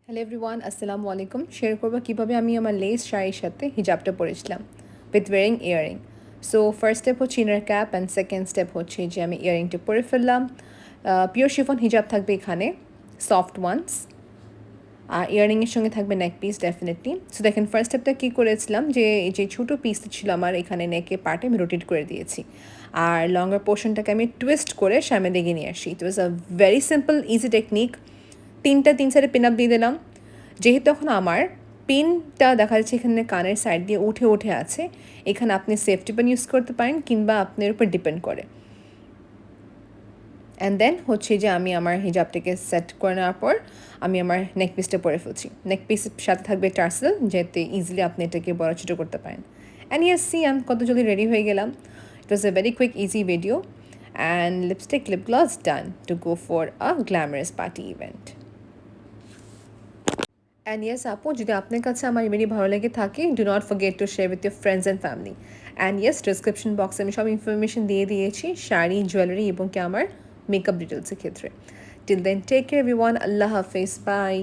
Hello everyone, আসসালামু আলাইকুম। Share করবো কীভাবে আমি আমার লেস শাড়ির সাথে হিজাবটা পরেছিলাম with wearing earring. So first step হচ্ছে inner cap and second step হচ্ছে যে আমি ইয়ারিংটা পরে ফেললাম। পিওর শিফন হিজাব থাকবে এখানে, সফট ওয়ান্স। আর ইয়ারিংয়ের সঙ্গে থাকবে নেক পিস ডেফিনেটলি। সো দেখেন ফার্স্ট স্টেপটা কী করেছিলাম, যে ছোটো পিসটা ছিল আমার এখানে নেকে পার্টে আমি রোটেট করে দিয়েছি, আর লঙ্গার পোর্শনটাকে আমি টুইস্ট করে সামনে দিকে নিয়ে আসি। It was a very simple easy technique. তিন সাইডে পিন আপ দিয়ে দিলাম। যেহেতু এখন আমার পিনটা দেখা যাচ্ছে এখানে কানের সাইড দিয়ে উঠে উঠে আছে, এখানে আপনি সেফটি পিন ইউজ করতে পারেন কিংবা আপনার উপর ডিপেন্ড করে। অ্যান্ড দেন হচ্ছে যে আমি আমার হিজাবটাকে সেট করে নেওয়ার পর আমি আমার নেক পিসটা পরে ফেলছি। নেক পিসের সাথে থাকবে টার্সেল, যাতে ইজিলি আপনি এটাকে বড় ছোটো করতে পারেন। অ্যান্ড ইয়েস, সি আমি কত জলদি রেডি হয়ে গেলাম। It was a very quick easy video and lipstick lip gloss done to go for a glamorous party event. And yes আপু, যদি আপনার কাছে আমার ভিডিও ভালো লেগে থাকে, do not forget to share with your friends and family. And yes, description বক্সে আমি সব ইনফরমেশন দিয়ে দিয়েছি শাড়ি, জুয়েলারি এবং কি আমার মেকআপ ডিটেলসের ক্ষেত্রে। Till then take care everyone, আল্লাহ হাফিজ, বাই।